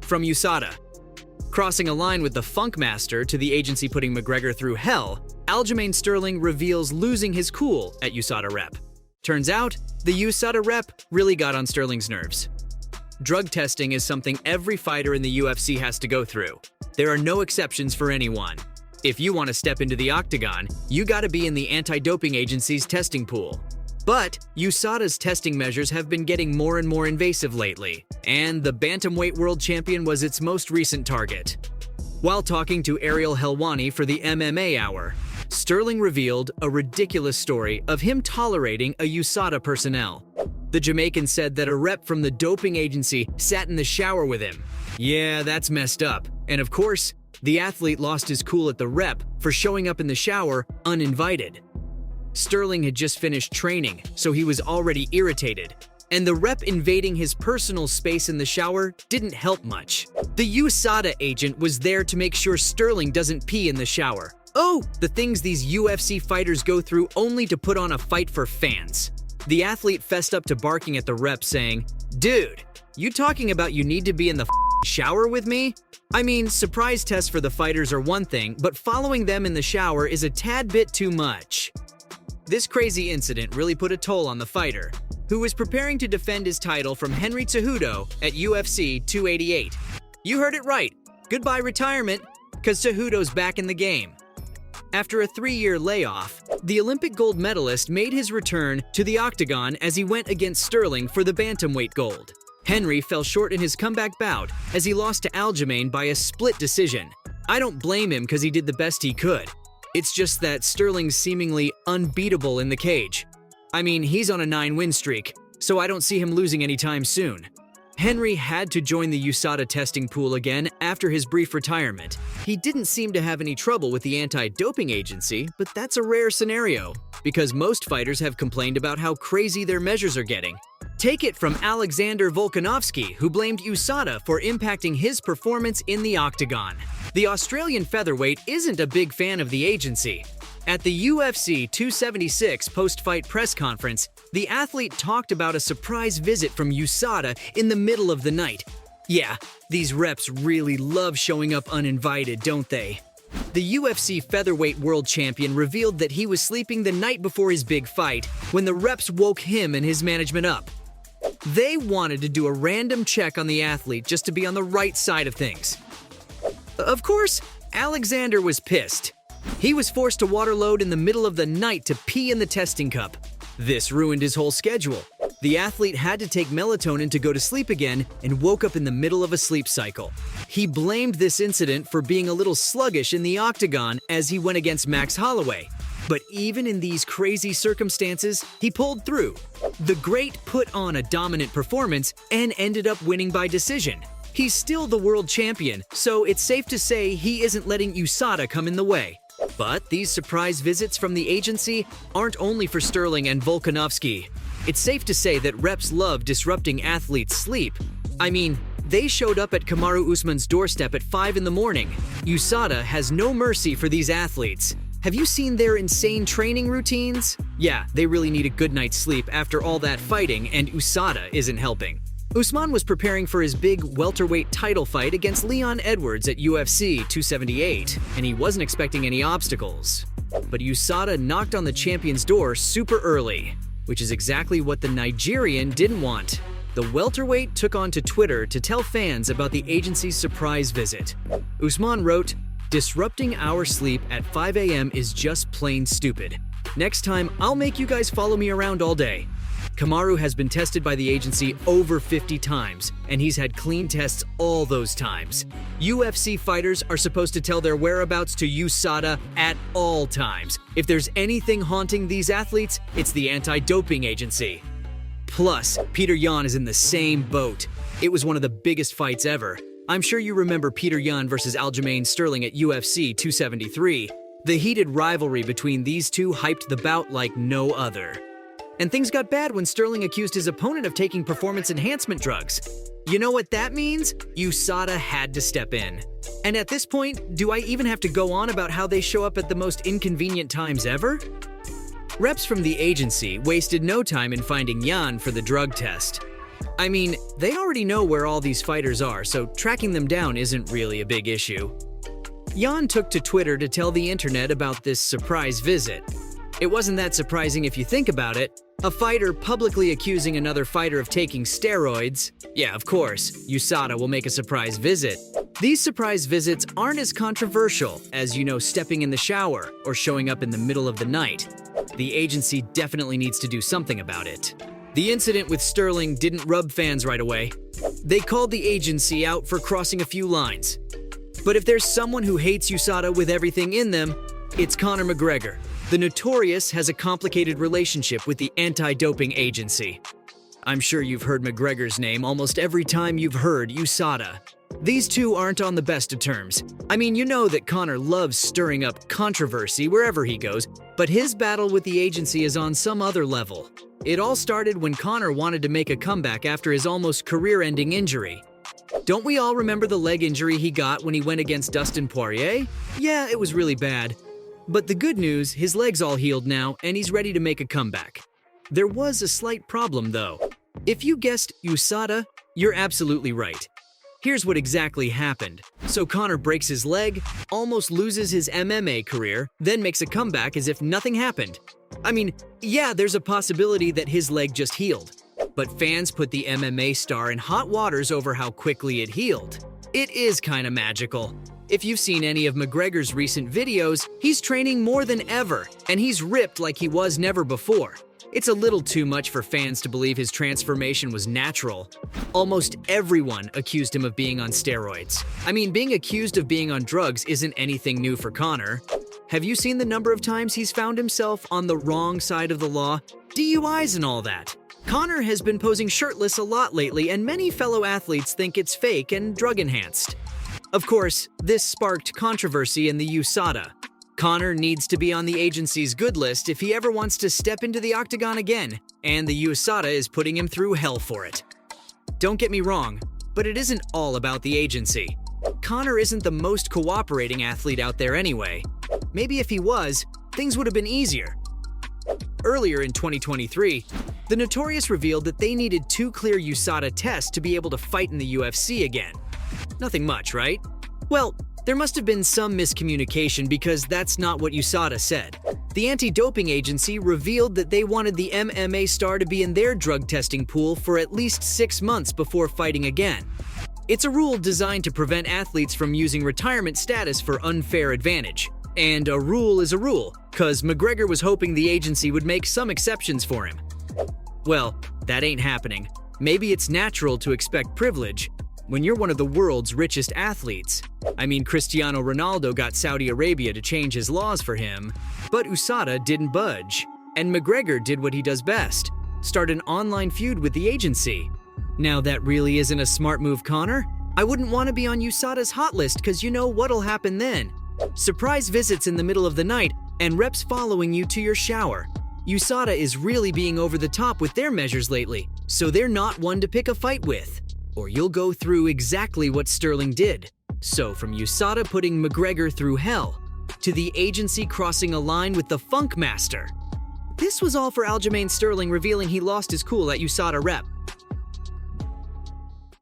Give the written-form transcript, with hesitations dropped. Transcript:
from USADA. Crossing a line with the Funk Master to the agency putting McGregor through hell, Aljamain Sterling reveals losing his cool at USADA rep. Turns out, the USADA rep really got on Sterling's nerves. Drug testing is something every fighter in the UFC has to go through. There are no exceptions for anyone. If you want to step into the octagon, you gotta be in the anti-doping agency's testing pool. But USADA's testing measures have been getting more and more invasive lately, and the bantamweight world champion was its most recent target. While talking to Ariel Helwani for the MMA Hour, Sterling revealed a ridiculous story of him tolerating a USADA personnel. The Jamaican said that a rep from the doping agency sat in the shower with him. Yeah, that's messed up. And of course, the athlete lost his cool at the rep for showing up in the shower uninvited. Sterling had just finished training, so he was already irritated, and the rep invading his personal space in the shower didn't help much. The USADA agent was there to make sure Sterling doesn't pee in the shower. Oh, the things these UFC fighters go through only to put on a fight for fans. The athlete fessed up to barking at the rep saying, "Dude, you talking about you need to be in the shower with me? I mean, surprise tests for the fighters are one thing, but following them in the shower is a tad bit too much." This crazy incident really put a toll on the fighter, who was preparing to defend his title from Henry Cejudo at UFC 288. You heard it right. Goodbye retirement, cause Cejudo's back in the game. After a 3-year layoff, the Olympic gold medalist made his return to the octagon as he went against Sterling for the bantamweight gold. Henry fell short in his comeback bout as he lost to Aljamain by a split decision. I don't blame him because he did the best he could. It's just that Sterling's seemingly unbeatable in the cage. I mean, he's on a 9-win streak, so I don't see him losing anytime soon. Henry had to join the USADA testing pool again after his brief retirement. He didn't seem to have any trouble with the anti-doping agency, but that's a rare scenario, because most fighters have complained about how crazy their measures are getting. Take it from Alexander Volkanovski, who blamed USADA for impacting his performance in the octagon. The Australian featherweight isn't a big fan of the agency. At the UFC 276 post-fight press conference, the athlete talked about a surprise visit from USADA in the middle of the night. Yeah, these reps really love showing up uninvited, don't they? The UFC featherweight world champion revealed that he was sleeping the night before his big fight when the reps woke him and his management up. They wanted to do a random check on the athlete just to be on the right side of things. Of course, Alexander was pissed. He was forced to waterload in the middle of the night to pee in the testing cup. This ruined his whole schedule. The athlete had to take melatonin to go to sleep again and woke up in the middle of a sleep cycle. He blamed this incident for being a little sluggish in the octagon as he went against Max Holloway. But even in these crazy circumstances, he pulled through. The Great put on a dominant performance and ended up winning by decision. He's still the world champion, so it's safe to say he isn't letting USADA come in the way. But these surprise visits from the agency aren't only for Sterling and Volkanovski. It's safe to say that reps love disrupting athletes' sleep. I mean, they showed up at Kamaru Usman's doorstep at 5 in the morning. USADA has no mercy for these athletes. Have you seen their insane training routines? Yeah, they really need a good night's sleep after all that fighting, and USADA isn't helping. Usman was preparing for his big welterweight title fight against Leon Edwards at UFC 278, and he wasn't expecting any obstacles. But USADA knocked on the champion's door super early, which is exactly what the Nigerian didn't want. The welterweight took on to Twitter to tell fans about the agency's surprise visit. Usman wrote, "Disrupting our sleep at 5 a.m. is just plain stupid. Next time, I'll make you guys follow me around all day." Kamaru has been tested by the agency over 50 times, and he's had clean tests all those times. UFC fighters are supposed to tell their whereabouts to USADA at all times. If there's anything haunting these athletes, it's the anti-doping agency. Plus, Peter Yan is in the same boat. It was one of the biggest fights ever. I'm sure you remember Peter Yan versus Aljamain Sterling at UFC 273. The heated rivalry between these two hyped the bout like no other. And things got bad when Sterling accused his opponent of taking performance enhancement drugs. You know what that means? USADA had to step in. And at this point, do I even have to go on about how they show up at the most inconvenient times ever? Reps from the agency wasted no time in finding Yan for the drug test. I mean, they already know where all these fighters are, so tracking them down isn't really a big issue. Jan took to Twitter to tell the internet about this surprise visit. It wasn't that surprising if you think about it. A fighter publicly accusing another fighter of taking steroids. Yeah, of course, USADA will make a surprise visit. These surprise visits aren't as controversial as, stepping in the shower or showing up in the middle of the night. The agency definitely needs to do something about it. The incident with Sterling didn't rub fans right away. They called the agency out for crossing a few lines. But if there's someone who hates USADA with everything in them, it's Conor McGregor. The Notorious has a complicated relationship with the anti-doping agency. I'm sure you've heard McGregor's name almost every time you've heard USADA. These two aren't on the best of terms. I mean, you know that Conor loves stirring up controversy wherever he goes, but his battle with the agency is on some other level. It all started when Conor wanted to make a comeback after his almost career-ending injury. Don't we all remember the leg injury he got when he went against Dustin Poirier? Yeah, it was really bad. But the good news, his leg's all healed now, and he's ready to make a comeback. There was a slight problem, though. If you guessed USADA, you're absolutely right. Here's what exactly happened. So Conor breaks his leg, almost loses his MMA career, then makes a comeback as if nothing happened. I mean, yeah, there's a possibility that his leg just healed. But fans put the MMA star in hot waters over how quickly it healed. It is kinda magical. If you've seen any of McGregor's recent videos, he's training more than ever, and he's ripped like he was never before. It's a little too much for fans to believe his transformation was natural. Almost everyone accused him of being on steroids. I mean, being accused of being on drugs isn't anything new for Conor. Have you seen the number of times he's found himself on the wrong side of the law? DUIs and all that. Conor has been posing shirtless a lot lately, and many fellow athletes think it's fake and drug-enhanced. Of course, this sparked controversy in the USADA. Conor needs to be on the agency's good list if he ever wants to step into the octagon again, and the USADA is putting him through hell for it. Don't get me wrong, but it isn't all about the agency. Conor isn't the most cooperating athlete out there anyway. Maybe if he was, things would have been easier. Earlier in 2023, the Notorious revealed that they needed 2 clear USADA tests to be able to fight in the UFC again. Nothing much, right? Well, there must have been some miscommunication because that's not what USADA said. The anti-doping agency revealed that they wanted the MMA star to be in their drug testing pool for at least 6 months before fighting again. It's a rule designed to prevent athletes from using retirement status for unfair advantage. And a rule is a rule, cause McGregor was hoping the agency would make some exceptions for him. Well, that ain't happening. Maybe it's natural to expect privilege when you're one of the world's richest athletes. I mean, Cristiano Ronaldo got Saudi Arabia to change his laws for him, but USADA didn't budge. And McGregor did what he does best, start an online feud with the agency. Now that really isn't a smart move, Conor. I wouldn't want to be on USADA's hot list because you know what'll happen then. Surprise visits in the middle of the night and reps following you to your shower. USADA is really being over the top with their measures lately, so they're not one to pick a fight with. Or you'll go through exactly what Sterling did. So from USADA putting McGregor through hell, to the agency crossing a line with the Funk Master. This was all for Aljamain Sterling revealing he lost his cool at USADA rep.